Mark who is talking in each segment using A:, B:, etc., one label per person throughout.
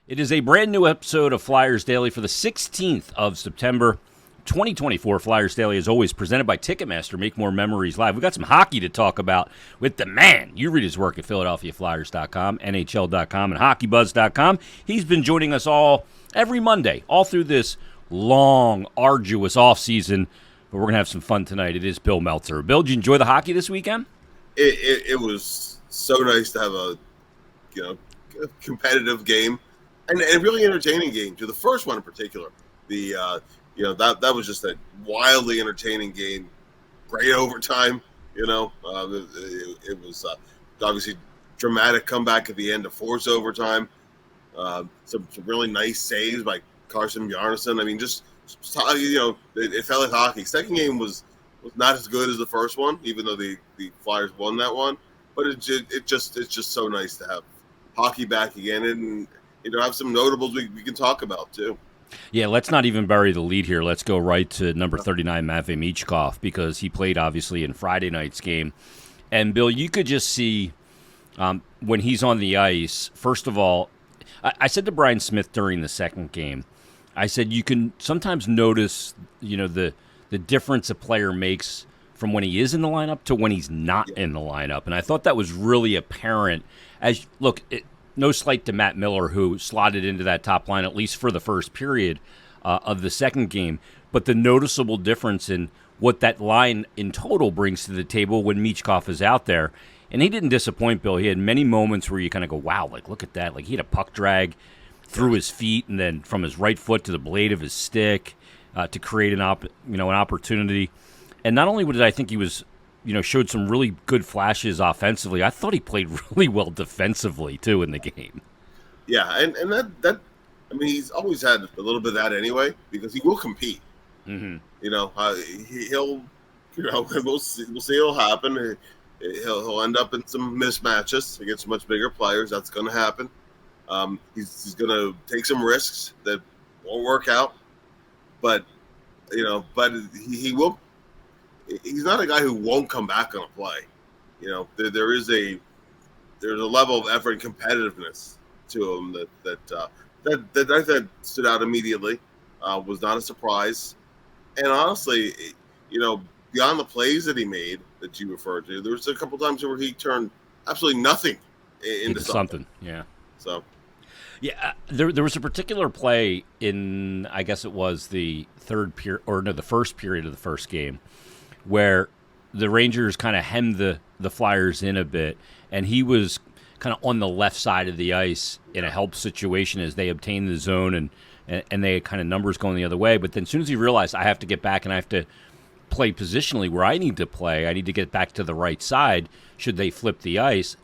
A: It is a brand new episode of Flyers Daily for the 16th of September, 2024. Flyers Daily is always presented by Ticketmaster. Make more memories live. We got some hockey to talk about with the man. You read his work at PhiladelphiaFlyers.com, NHL.com, and HockeyBuzz.com. He's been joining us all every Monday, all through this long, arduous offseason. But we're going to have some fun tonight. It is Bill Meltzer. Bill, did you enjoy the hockey this weekend?
B: It was so nice to have a competitive game and a really entertaining game too. The first one in particular, that was just a wildly entertaining game. Great overtime. It was obviously dramatic comeback at the end to force overtime. Some really nice saves by Carson Bjarnason. I mean, it felt like hockey. Second game was not as good as the first one, even though the Flyers won that one. But it's just so nice to have hockey back again, and have some notables we can talk about too.
A: Yeah, let's not even bury the lead here. Let's go right to number 39, Matvei Michkov, because he played obviously in Friday night's game. And Bill, you could just see when he's on the ice. First of all, I said to Brian Smith during the second game, I said you can sometimes notice, the difference a player makes from when he is in the lineup to when he's not in the lineup. And I thought that was really apparent. No slight to Matt Miller, who slotted into that top line, at least for the first period of the second game. But the noticeable difference in what that line in total brings to the table when Michkov is out there. And he didn't disappoint, Bill. He had many moments where you kind of go, wow, look at that. He had a puck drag through his feet and then from his right foot to the blade of his stick to create an opportunity. And not only did I think he was, showed some really good flashes offensively, I thought he played really well defensively too in the game.
B: Yeah, and that he's always had a little bit of that anyway, because he will compete.
A: Mm-hmm.
B: We'll see it'll happen. He'll end up in some mismatches against much bigger players. That's going to happen. He's going to take some risks that won't work out, but he will. He's not a guy who won't come back on a play. There's a level of effort and competitiveness to him that stood out immediately. Was not a surprise, and honestly, beyond the plays that he made that you referred to, there was a couple times where he turned absolutely nothing into something.
A: Yeah.
B: So.
A: Yeah, there was a particular play in, I guess it was the the first period of the first game, where the Rangers kind of hemmed the Flyers in a bit, and he was kind of on the left side of the ice in a help situation as they obtained the zone, and they had kind of numbers going the other way. But then as soon as he realized, I have to get back and I have to play positionally where I need to play, I need to get back to the right side should they flip the ice,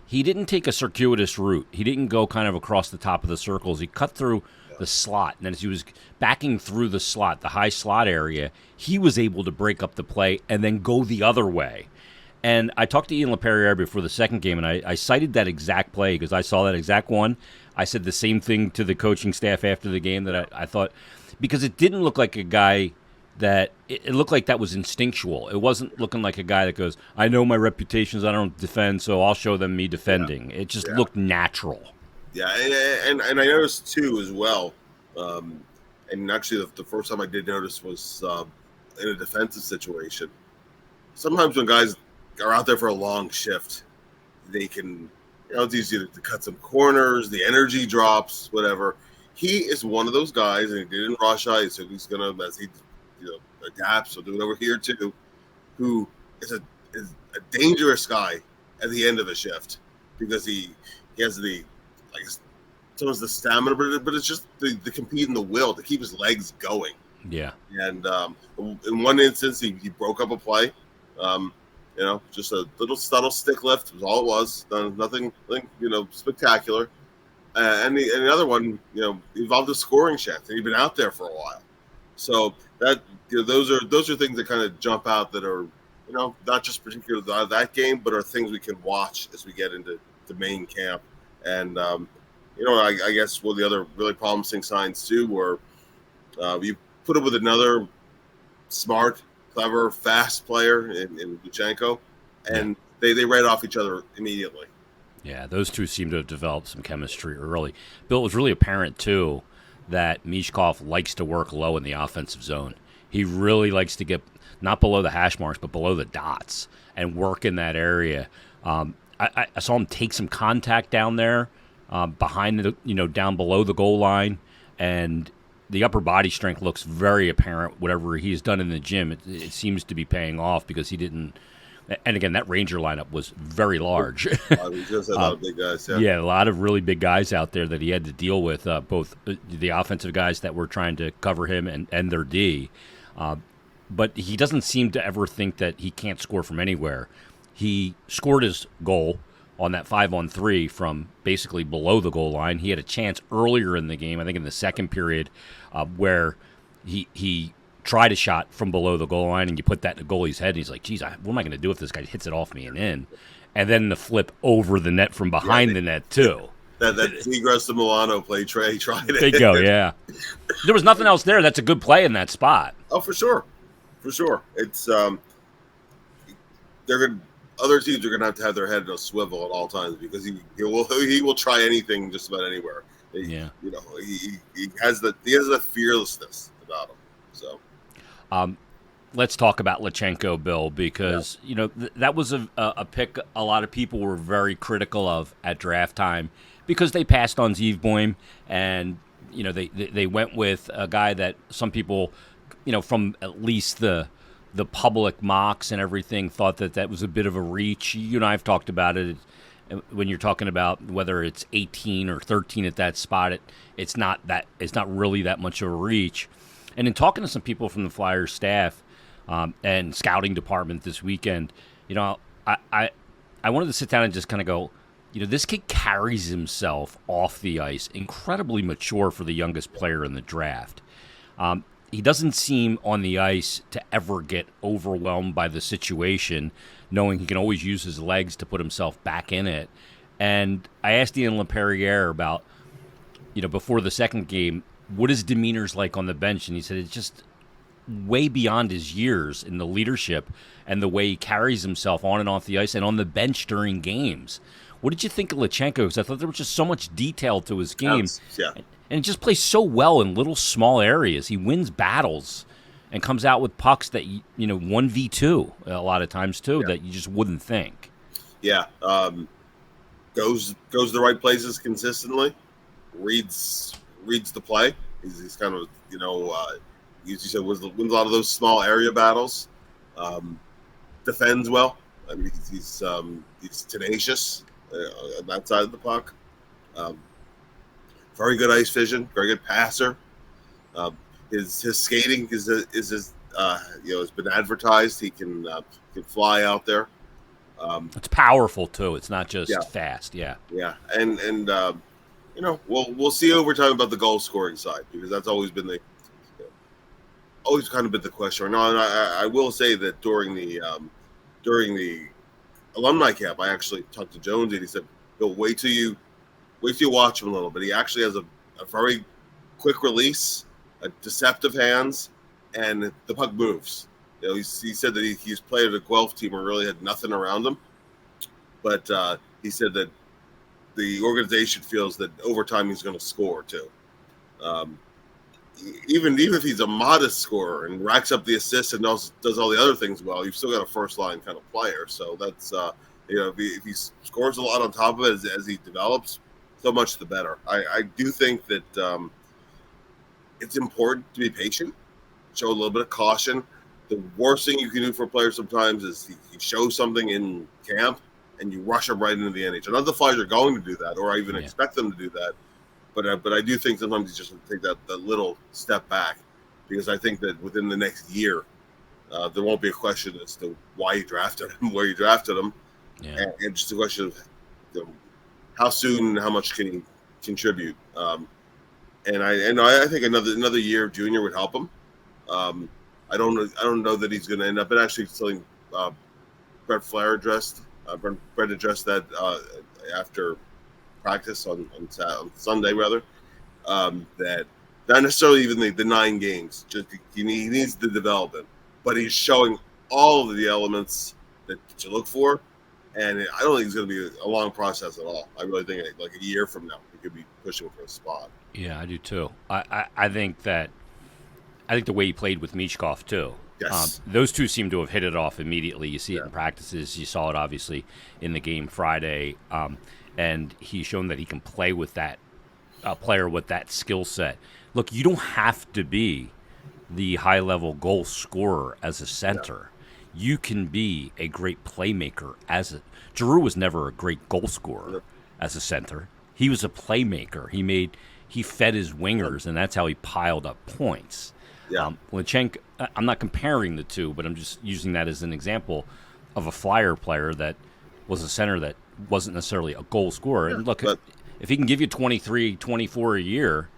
A: he didn't take a circuitous route. He didn't go kind of across the top of the circles. He cut through the slot. And then as he was backing through the slot, the high slot area, he was able to break up the play and then go the other way. And I talked to Ian LaPerriere before the second game, and I cited that exact play because I saw that exact one. I said the same thing to the coaching staff after the game that I thought, because it didn't look like a guy that it looked like that was instinctual. It wasn't looking like a guy that goes, I know my reputation is I don't defend, so I'll show them me defending. Yeah. It just looked natural.
B: Yeah, and I noticed too as well. And actually, the first time I did notice was in a defensive situation. Sometimes when guys are out there for a long shift, they can, it's easy to cut some corners, the energy drops, whatever. He is one of those guys, and he didn't rush ice, so he's gonna, as he adapts, so do it over here too, who is a dangerous guy at the end of a shift, because he has sometimes the stamina, but it's just the compete and the will to keep his legs going.
A: Yeah. And
B: in one instance, he broke up a play. Just a little subtle stick lift was all it was. Nothing spectacular. And the other one, involved a scoring shift, and he'd been out there for a while. So that those are things that kind of jump out that are not just particular to that game, but are things we can watch as we get into the main camp. And I guess one of the other really promising signs too were you put it with another smart, clever, fast player in Luchanko, and they read off each other immediately.
A: Yeah, those two seem to have developed some chemistry early. Bill, it was really apparent, too, that Michkov likes to work low in the offensive zone. He really likes to get not below the hash marks, but below the dots and work in that area. I saw him take some contact down there behind the, down below the goal line, and the upper body strength looks very apparent. Whatever he's done in the gym, it seems to be paying off because he didn't. And again, that Ranger lineup was very large.
B: We just had a lot of big guys.
A: Yeah, a lot of really big guys out there that he had to deal with, both the offensive guys that were trying to cover him and their D. But he doesn't seem to ever think that he can't score from anywhere. He scored his goal on that 5-on-3 from basically below the goal line. He had a chance earlier in the game, I think in the second period, where he tried a shot from below the goal line, and you put that in the goalie's head, and he's like, geez, what am I going to do if this guy hits it off me and in? And then the flip over the net from behind the net, too.
B: That Zegras to Milano play, Trey tried it.
A: Bingo, yeah. There was nothing else there. That's a good play in that spot.
B: Oh, for sure. For sure. It's other teams are gonna have to have their head in a swivel at all times because he will try anything just about anywhere. He has the fearlessness about him. So
A: let's talk about Luchanko, Bill, because that was a pick a lot of people were very critical of at draft time because they passed on Zivboim, and they went with a guy that some people from at least the public mocks and everything thought that was a bit of a reach. You and I have talked about it when you're talking about whether it's 18 or 13 at that spot. It's not really that much of a reach. And in talking to some people from the Flyers staff and scouting department this weekend, I wanted to sit down and just kind of go, this kid carries himself off the ice incredibly mature for the youngest player in the draft. He doesn't seem on the ice to ever get overwhelmed by the situation, knowing he can always use his legs to put himself back in it. And I asked Ian LaPerriere about, before the second game, what his demeanor's like on the bench, and he said it's just way beyond his years in the leadership and the way he carries himself on and off the ice and on the bench during games. What did you think of Luchanko? Because I thought there was just so much detail to his game.
B: Yeah.
A: And he just plays so well in little small areas. He wins battles and comes out with pucks that 1v2 a lot of times too that you just wouldn't think.
B: Yeah, goes the right places consistently. Reads the play. He's kind of you said wins a lot of those small area battles. Defends well. I mean he's tenacious on that side of the puck. Very good ice vision, very good passer. His skating has been advertised. He can fly out there.
A: It's powerful too. It's not just fast. Yeah.
B: Yeah, and we'll see over time about the goal scoring side because that's always been the question. No, and I will say that during the alumni camp, I actually talked to Jones and he said, "Bill, wait till you watch him a little bit. He actually has a very quick release, a deceptive hands, and the puck moves." He said that he's played at a Guelph team where really had nothing around him, but he said that the organization feels that over time he's going to score too. Even if he's a modest scorer and racks up the assists and does all the other things well, you've still got a first line kind of player. So that's if he scores a lot on top of it as he develops, so much the better. I do think that it's important to be patient, show a little bit of caution. The worst thing you can do for a player sometimes is he shows something in camp and you rush him right into the NHL. Not the Flyers are going to do that, or I even expect them to do that. But I do think sometimes you just take that little step back because I think that within the next year, there won't be a question as to why you drafted him, where you drafted him, and just a question of how soon and how much can he contribute. And I think another year of junior would help him. I don't know that he's going to end up. And actually, something Brett Flair addressed. Brett addressed that after practice on Sunday, rather. That not necessarily even the 9 games. Just he needs the development, but he's showing all of the elements that you look for, And I don't think it's going to be a long process at all. I really think like a year from now, he could be pushing for a spot.
A: Yeah, I do too. I think the way he played with Michkov too.
B: Yes.
A: Those two seem to have hit it off immediately. You see it in practices. You saw it obviously in the game Friday. And he's shown that he can play with that player with that skill set. Look, you don't have to be the high-level goal scorer as a center. You can be a great playmaker Giroux was never a great goal scorer as a center. He was a playmaker. He fed his wingers, and that's how he piled up points.
B: Yeah.
A: Luchanko, I'm not comparing the two, but I'm just using that as an example of a Flyer player that was a center that wasn't necessarily a goal scorer. And look, if he can give you 23, 24 a year,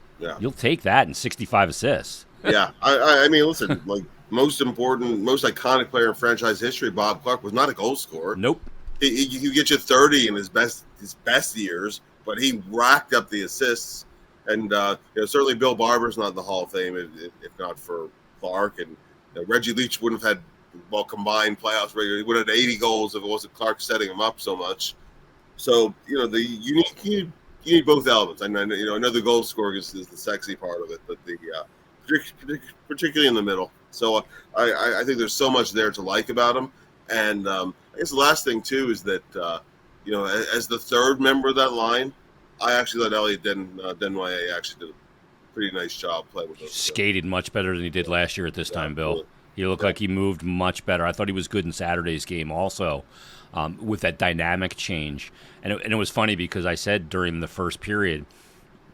A: you'll take that and 65 assists.
B: Yeah. I mean, listen, like most important, most iconic player in franchise history, Bob Clark, was not a goal scorer.
A: Nope.
B: He get you 30 in his best years, but he racked up the assists. And certainly Bill Barber's not in the Hall of Fame if not for Clark. And Reggie Leach wouldn't have had combined playoffs regular. He would have had 80 goals if it wasn't Clark setting him up so much. So you need both elements. I know the goal scoring is the sexy part of it, but particularly in the middle. So I think there's so much there to like about him. And I guess the last thing too is that as the third member of that line, I actually let Elliot Desnoyers actually did a pretty nice job playing with us.
A: Skated much better than he did last year at this time, Bill.
B: Absolutely.
A: He looked like he moved much better. I thought he was good in Saturday's game also, with that dynamic change. And it was funny because I said during the first period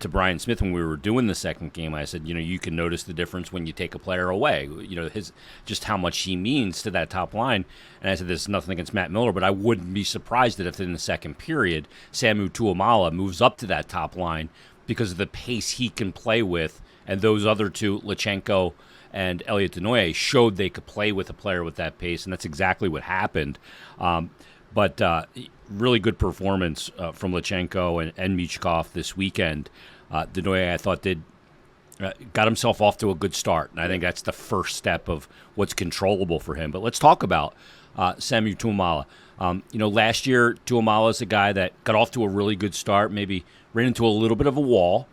A: to Brian Smith when we were doing the second game, I said, you can notice the difference when you take a player away. Just how much he means to that top line. And I said, there's nothing against Matt Miller, but I wouldn't be surprised that if in the second period, Samu Tuomala moves up to that top line because of the pace he can play with. And those other two, Luchanko and Elliot Desnoyers, showed they could play with a player with that pace. And that's exactly what happened. But really good performance from Luchanko and Michkov this weekend. Desnoyers, I thought, got himself off to a good start, and I think that's the first step of what's controllable for him. But let's talk about Samu Tuomala. Last year, Tuomala is a guy that got off to a really good start, maybe ran into a little bit of a wall,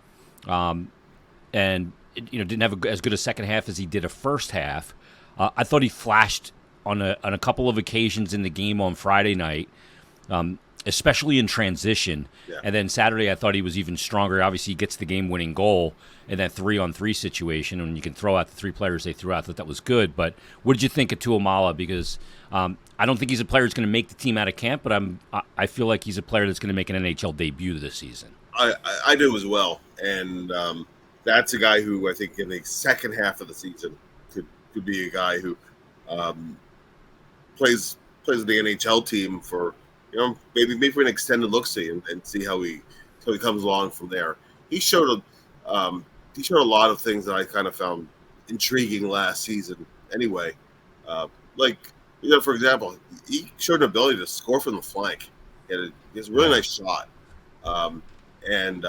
A: and didn't have as good a second half as he did a first half. I thought he flashed on a couple of occasions in the game on Friday night, especially in transition. Yeah. And then Saturday, I thought he was even stronger. Obviously, he gets the game-winning goal in that 3-on-3 situation, and you can throw out the three players they threw out. I thought that was good. But what did you think of Tuomala? Because I don't think he's a player who's going to make the team out of camp, but I feel like he's a player that's going to make an NHL debut this season.
B: I do as well. And that's a guy who I think in the second half of the season could be a guy who plays with the NHL team for maybe for an extended look-see and see how he comes along from there. He showed a lot of things that I kind of found intriguing last season. Anyway, for example, he showed an ability to score from the flank. He has a really nice shot, and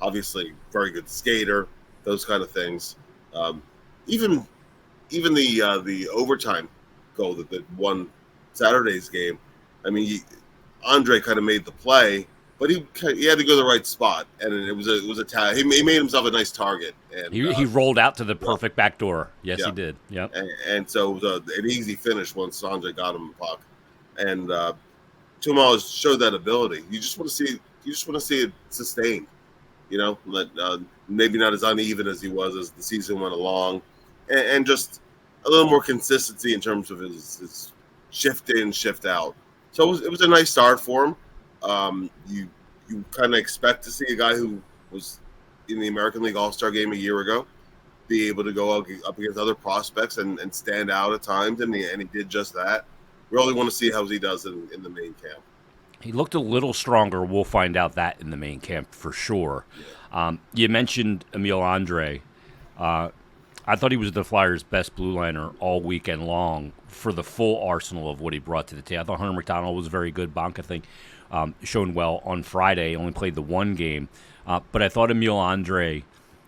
B: obviously very good skater. Those kind of things. Even the overtime goal that won Saturday's game. I mean, Andre kind of made the play, but he had to go to the right spot, and it was a tag. He made himself a nice target, and
A: he rolled out to the perfect back door. Yes, he did. Yep.
B: And so it was an easy finish once Andre got him the puck, and Tuomala showed that ability. You just want to see it sustained. Maybe not as uneven as he was as the season went along, and just a little more consistency in terms of his shift in, shift out. So it was a nice start for him. You kind of expect to see a guy who was in the American League All-Star game a year ago be able to go up against other prospects and stand out at times, and he did just that. We really want to see how he does in the main camp.
A: He looked a little stronger. We'll find out that in the main camp for sure. Yeah. You mentioned Emil Andrae. I thought he was the Flyers' best blue liner all weekend long for the full arsenal of what he brought to the table. I thought Hunter McDonald was very good. Bonk, I think, shown well on Friday. Only played the one game. But I thought Emil Andrae,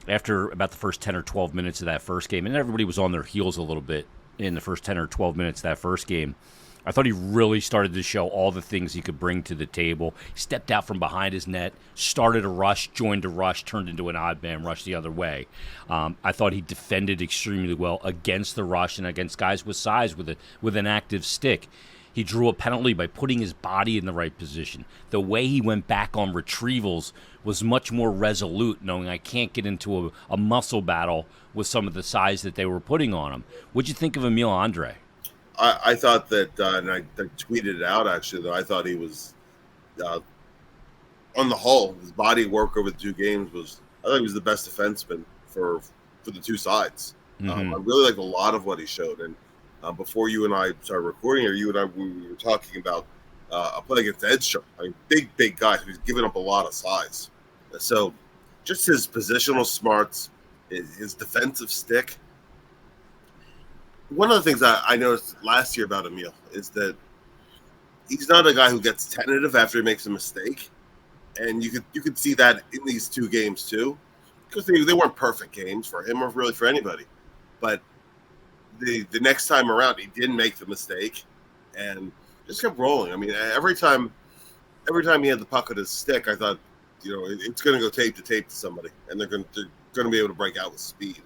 A: after about the first 10 or 12 minutes of that first game, and everybody was on their heels a little bit in the first 10 or 12 minutes of that first game, I thought he really started to show all the things he could bring to the table. He stepped out from behind his net, started a rush, joined a rush, turned into an odd man rush the other way. I thought he defended extremely well against the rush and against guys with size with an active stick. He drew a penalty by putting his body in the right position. The way he went back on retrievals was much more resolute, knowing I can't get into a muscle battle with some of the size that they were putting on him. What'd you think of Emil Andrae?
B: I thought that, and I tweeted it out actually, that I thought he was, on the whole, his body work over the 2 games I thought he was the best defenseman for the 2 sides.
A: Mm-hmm.
B: I really liked a lot of what he showed. And before you and I started recording, or you and I, we were talking about a play against Edstrom. I mean, big guy who's giving up a lot of size. So just his positional smarts, his defensive stick. One of the things I noticed last year about Emil is that he's not a guy who gets tentative after he makes a mistake, and you could see that in these 2 games too, because they weren't perfect games for him or really for anybody. But the next time around, he didn't make the mistake and just kept rolling. I mean, every time he had the puck at his stick, I thought, it's going to go tape to somebody, and they're going to be able to break out with speed.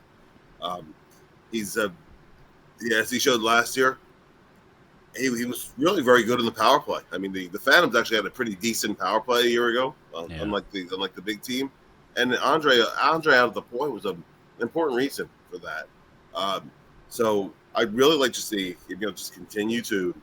B: As he showed last year, he was really very good in the power play. I mean, the Phantoms actually had a pretty decent power play a year ago, unlike the big team. And Andrae out of the point was an important reason for that. So I'd really like to see him just continue to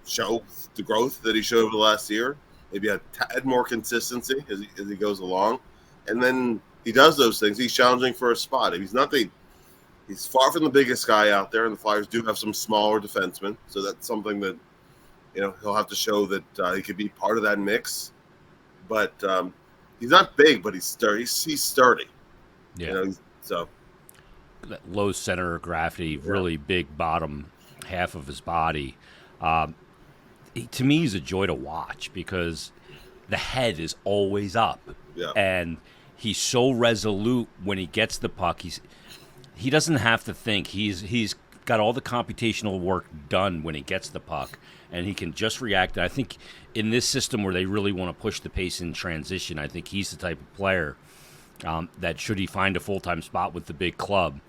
B: show the growth that he showed over the last year. Maybe a tad more consistency as he goes along, and then he does those things. He's challenging for a spot. If he's far from the biggest guy out there, and the Flyers do have some smaller defensemen, so that's something that he'll have to show that he could be part of that mix. But he's not big, but he's sturdy. He's sturdy.
A: Yeah.
B: So
A: that low center of gravity, really big bottom half of his body. To me, he's a joy to watch because the head is always up, and he's so resolute when he gets the puck. He doesn't have to think. He's got all the computational work done when he gets the puck, and he can just react. I think in this system where they really want to push the pace in transition, I think he's the type of player that should he find a full-time spot with the big club,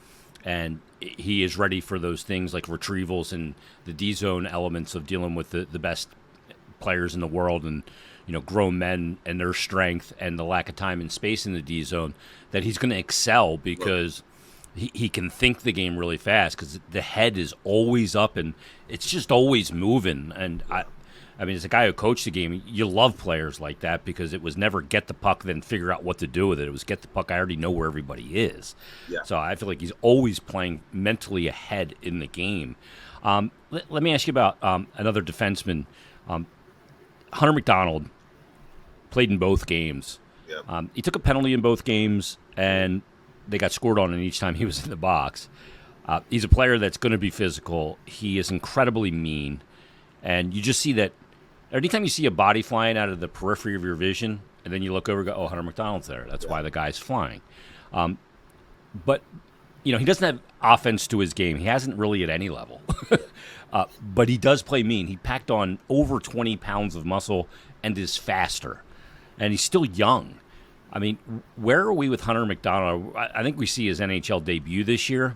A: and he is ready for those things like retrievals and the D-zone elements of dealing with the best players in the world and grown men and their strength and the lack of time and space in the D-zone, that he's going to excel because he can think the game really fast because the head is always up and it's just always moving. And I mean, as a guy who coached the game, you love players like that because it was never get the puck, then figure out what to do with it. It was get the puck, I already know where everybody is. Yeah. So I feel like he's always playing mentally ahead in the game. Let me ask you about another defenseman. Hunter McDonald played in both games. Yeah. He took a penalty in both games, and they got scored on each time he was in the box. He's a player that's going to be physical. He is incredibly mean, and you just see that anytime you see a body flying out of the periphery of your vision, and then you look over and go, oh, Hunter McDonald's there. That's why the guy's flying. But, he doesn't have offense to his game. He hasn't really at any level. But he does play mean. He packed on over 20 pounds of muscle and is faster. And he's still young. I mean, where are we with Hunter McDonald? I think we see his NHL debut this year.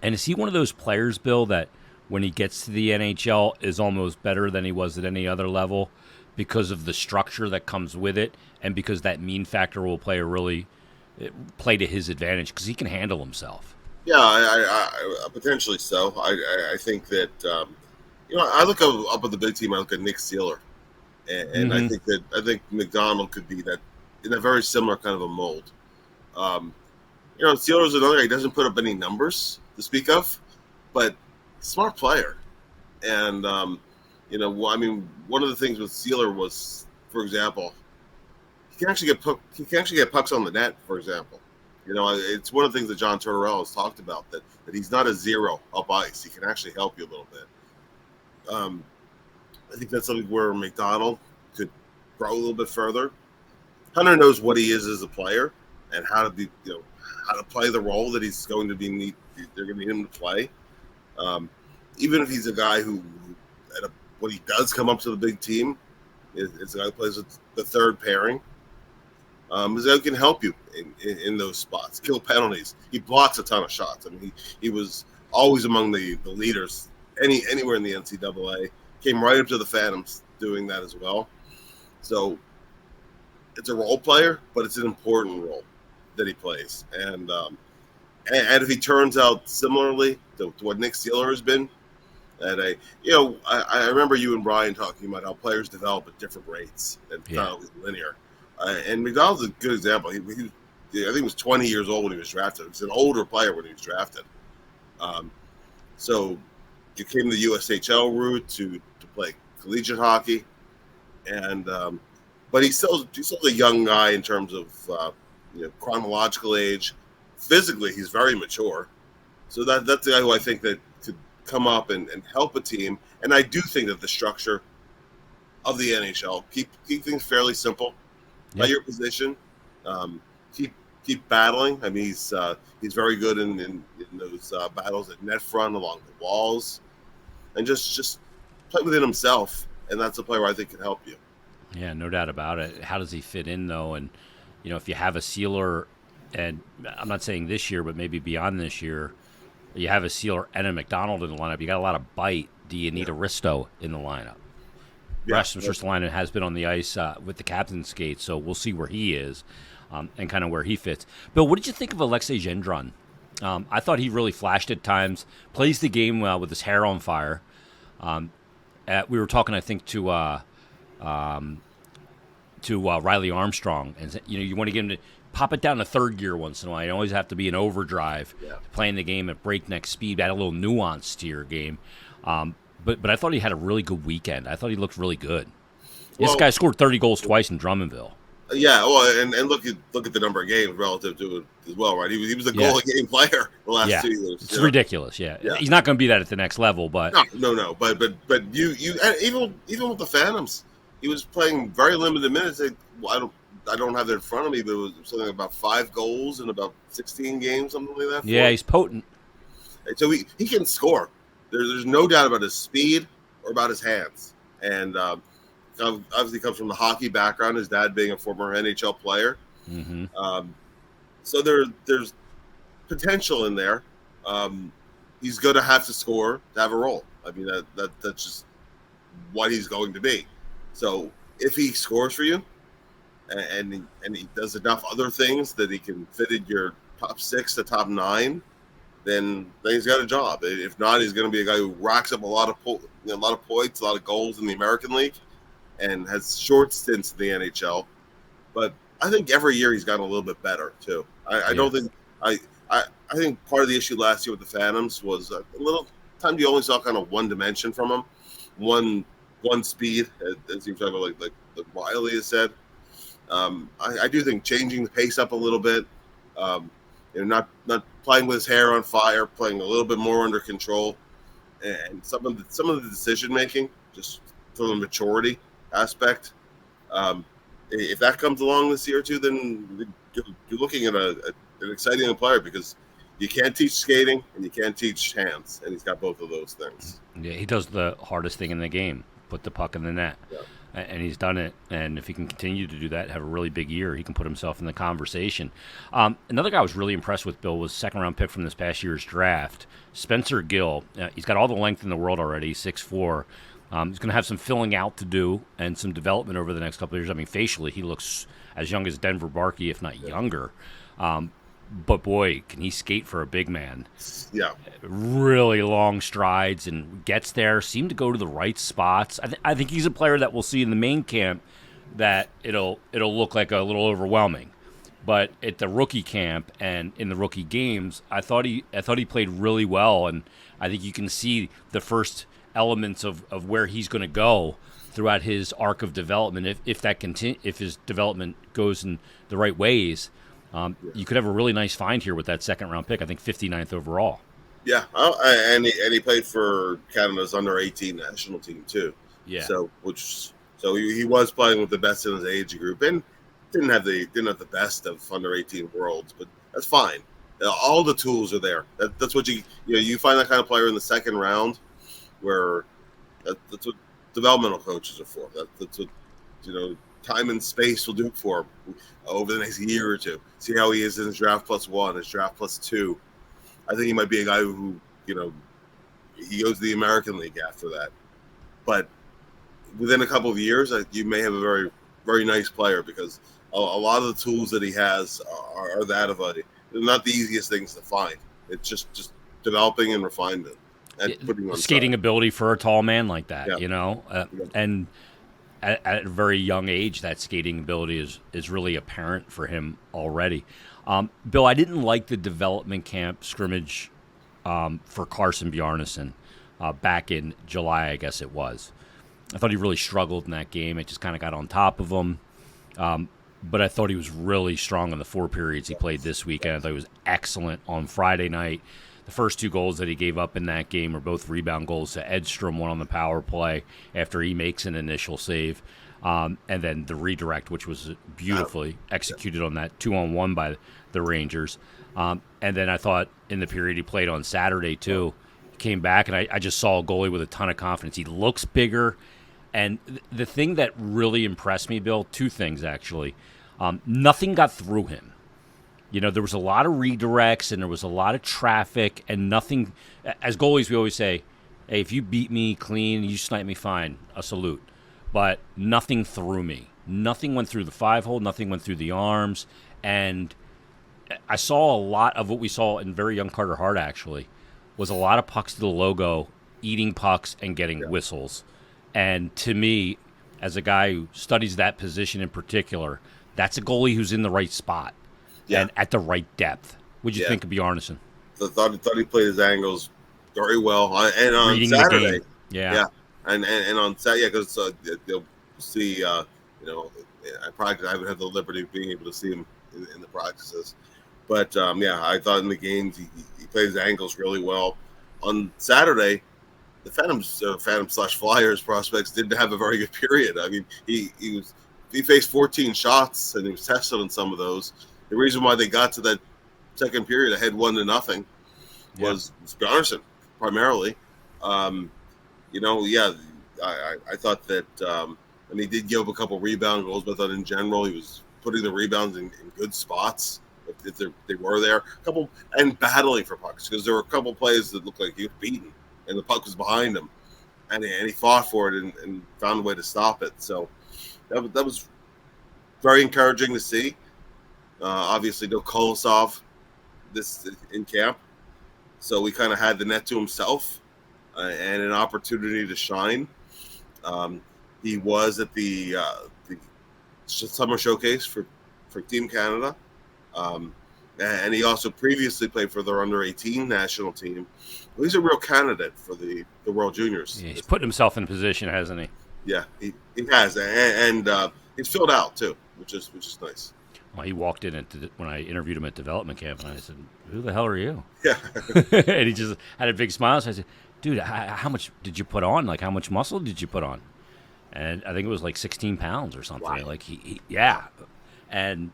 A: And is he one of those players, Bill, that when he gets to the NHL is almost better than he was at any other level because of the structure that comes with it and because that mean factor will play to his advantage because he can handle himself?
B: Yeah, I potentially so. I think that I look up at the big team. I look at Nick Seeler, and I think McDonald could be that in a very similar kind of a mold. Seeler's another guy. He doesn't put up any numbers to speak of, but smart player. And one of the things with Seeler was, for example, he can actually get pucks on the net. For example, it's one of the things that John Tortorella has talked about that he's not a zero up ice. He can actually help you a little bit. I think that's something where McDonald could grow a little bit further. Hunter knows what he is as a player and how to be, how to play the role that he's going to be. They're going to need him to play. Even if he's a guy who when he does come up to the big team, is a guy who plays with the third pairing. Is a guy who can help you in those spots, kill penalties. He blocks a ton of shots. I mean, he was always among the leaders anywhere in the NCAA. Came right up to the Phantoms doing that as well. So it's a role player, but it's an important role that he plays. And if he turns out similarly to what Nick Sealer has been, I remember you and Brian talking about how players develop at different rates and it's not always linear. And McDonald's a good example. I think he was 20 years old when he was drafted. He was an older player when he was drafted. So you came the USHL route to play collegiate hockey, and but he's still a young guy in terms of chronological age. Physically, he's very mature. So that's the guy who I think that could come up and help a team. And I do think that the structure of the NHL keep things fairly simple. By your position, keep battling. I mean, he's very good in those battles at net front along the walls, and just play within himself. And that's a player I think can help you.
A: Yeah, no doubt about it. How does he fit in though? And if you have a Sealer, and I'm not saying this year, but maybe beyond this year, you have a Sealer and a McDonald in the lineup. You got a lot of bite. Do you need a Risto in the lineup? Rasmus Ristolainen has been on the ice with the captain's skate, so we'll see where he is and kind of where he fits. Bill, what did you think of Alexe Gendron? I thought he really flashed at times, plays the game well with his hair on fire. We were talking, I think, to Riley Armstrong, and you want to get him to pop it down to third gear once in a while. You always have to be in overdrive, playing the game at breakneck speed, add a little nuance to your game. But I thought he had a really good weekend. I thought he looked really good. This guy scored 30 goals twice in Drummondville.
B: Yeah, well, and look at the number of games relative to it as well, right? He was a goal a game player the last 2 years.
A: It's ridiculous. Yeah, he's not going to be that at the next level, but
B: no. But you even with the Phantoms, he was playing very limited minutes. I don't have that in front of me, but it was something about 5 goals in about 16 games, something like that.
A: Yeah, he's potent.
B: So he can score. There's no doubt about his speed or about his hands. And obviously comes from the hockey background, his dad being a former NHL player.
A: Mm-hmm.
B: So there's potential in there. He's going to have to score to have a role. I mean, that's just what he's going to be. So if he scores for you and he does enough other things that he can fit in your top 6 to top 9, then he's got a job. If not, he's going to be a guy who racks up a lot of points, a lot of goals in the American League, and has short stints in the NHL. But I think every year he's gotten a little bit better too. I don't think I think part of the issue last year with the Phantoms was a little time you only saw kind of one dimension from him, one speed, as you were talking about, like Riley has said. I do think changing the pace up a little bit. Not playing with his hair on fire, playing a little bit more under control, and some of the decision making, just from a maturity aspect. If that comes along this year too, then you're looking at an exciting player, because you can't teach skating and you can't teach hands, and he's got both of those things.
A: Yeah, he does the hardest thing in the game: put the puck in the net. Yeah. And he's done it, and if he can continue to do that, have a really big year, he can put himself in the conversation. Another guy I was really impressed with, Bill, was second-round pick from this past year's draft, Spencer Gill. He's got all the length in the world already, 6'4". He's going to have some filling out to do and some development over the next couple of years. I mean, facially, he looks as young as Denver Barkey, if not younger. But, boy, can he skate for a big man.
B: Yeah.
A: Really long strides and gets there, seem to go to the right spots. I think he's a player that we'll see in the main camp that it'll look like a little overwhelming. But at the rookie camp and in the rookie games, I thought he played really well, and I think you can see the first elements of where he's going to go throughout his arc of development. If his development goes in the right ways, you could have a really nice find here with that second-round pick. I think 59th overall.
B: Yeah, and he played for Canada's under-18 national team too.
A: Yeah.
B: So he was playing with the best in his age group, and didn't have the best of under-18 worlds, but that's fine. All the tools are there. That's what you find that kind of player in the second round, where That's what developmental coaches are for. That's what time and space will do for him over the next year or two. See how he is in his draft +1, his draft +2. I think he might be a guy who he goes to the American League after that. But within a couple of years, you may have a very, very nice player because a lot of the tools that he has are that of they're not the easiest things to find. It's just developing and refinement and putting on
A: skating ability for a tall man like that,
B: Yeah.
A: And at a very young age, that skating ability is really apparent for him already. Bill, I didn't like the development camp scrimmage for Carson Bjarnason back in July, I guess it was. I thought he really struggled in that game. It just kind of got on top of him. But I thought he was really strong in the 4 periods he played this weekend. I thought he was excellent on Friday night. The first 2 goals that he gave up in that game were both rebound goals to Edstrom, one on the power play after he makes an initial save. And then the redirect, which was beautifully executed on that 2-on-1 by the Rangers. And then I thought in the period he played on Saturday, too, he came back, and I just saw a goalie with a ton of confidence. He looks bigger. And the thing that really impressed me, Bill, 2 things, actually. Nothing got through him. There was a lot of redirects, and there was a lot of traffic, and nothing. As goalies, we always say, hey, if you beat me clean, you snipe me, fine, a salute. But nothing through me. Nothing went through the 5-hole. Nothing went through the arms. And I saw a lot of what we saw in very young Carter Hart, actually, was a lot of pucks to the logo, eating pucks and getting whistles. And to me, as a guy who studies that position in particular, that's a goalie who's in the right spot and at the right depth. What did you think of Bjarnason?
B: I thought he played his angles very well. And on
A: Reading
B: Saturday,
A: the game.
B: And on Saturday, because they'll see, I haven't had the liberty of being able to see him in the practices. But, I thought in the games he played his angles really well. On Saturday, the Phantom/Flyers prospects didn't have a very good period. I mean, he faced 14 shots and he was tested on some of those. The reason why they got to that second period ahead 1-0 was Bjarnason primarily. I thought that he did give up a couple rebound goals, but I thought in general he was putting the rebounds in good spots if they were there. And battling for pucks, because there were a couple plays that looked like he was beaten and the puck was behind him, and he fought for it and found a way to stop it. So that was very encouraging to see. Obviously, no Kolosov this in camp, so we kind of had the net to himself and an opportunity to shine. He was at the summer showcase for Team Canada, and he also previously played for their under-18 national team. Well, he's a real candidate for the World Juniors.
A: Yeah, he's putting himself in position, hasn't he?
B: Yeah, he has, and he's filled out too, which is nice.
A: Well, he walked in when I interviewed him at development camp, and I said, "Who the hell are you?"
B: Yeah,
A: and he just had a big smile. So I said, "Dude, how much did you put on? Like, how much muscle did you put on?" And I think it was like 16 pounds or something.
B: Wow.
A: Like and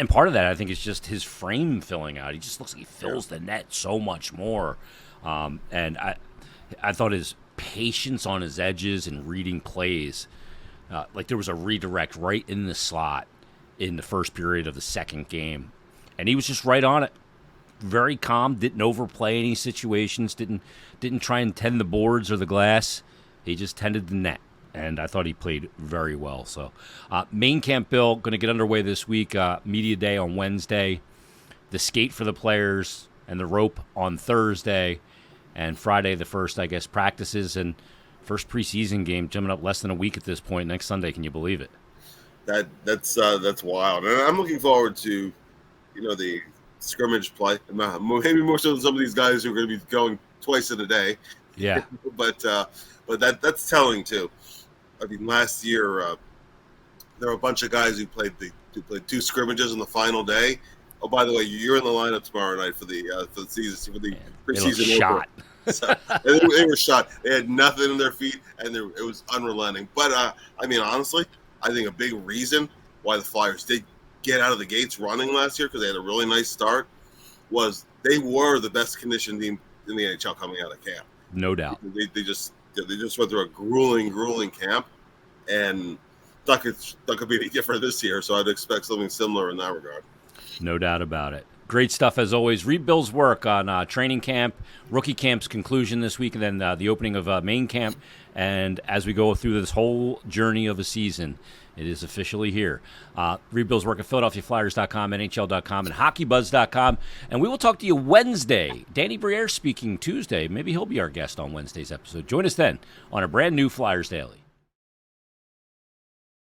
A: part of that I think is just his frame filling out. He just looks like he fills the net so much more. And I thought his patience on his edges and reading plays, like there was a redirect right in the slot in the first period of the second game, and he was just right on it. Very calm, didn't overplay any situations, didn't try and tend the boards or the glass. He just tended the net, and I thought he played very well. So main camp, Bill, going to get underway this week. Media day on Wednesday, the skate for the players and the rope on Thursday, and Friday the first, I guess, practices and first preseason game coming up less than a week at this point. Next Sunday, can you believe it?
B: That's wild, and I'm looking forward to, the scrimmage play. Maybe more so than some of these guys who are going to be going twice in a day.
A: Yeah,
B: but that's telling too. I mean, last year there were a bunch of guys who played 2 scrimmages on the final day. Oh, by the way, you're in the lineup tomorrow night for the season, for the preseason
A: shot.
B: So, they were shot. They had nothing in their feet, and it was unrelenting. But I mean, honestly, I think a big reason why the Flyers did get out of the gates running last year, because they had a really nice start, was they were the best conditioned team in the NHL coming out of camp.
A: No doubt.
B: They just went through a grueling camp, and not could be any different this year. So I'd expect something similar in that regard.
A: No doubt about it. Great stuff as always. Read Bill's work on training camp, rookie camp's conclusion this week, and then the opening of main camp. And as we go through this whole journey of a season, it is officially here. Read Bill's work at PhiladelphiaFlyers.com, NHL.com, and HockeyBuzz.com. And we will talk to you Wednesday. Danny Briere speaking Tuesday. Maybe he'll be our guest on Wednesday's episode. Join us then on a brand new Flyers Daily.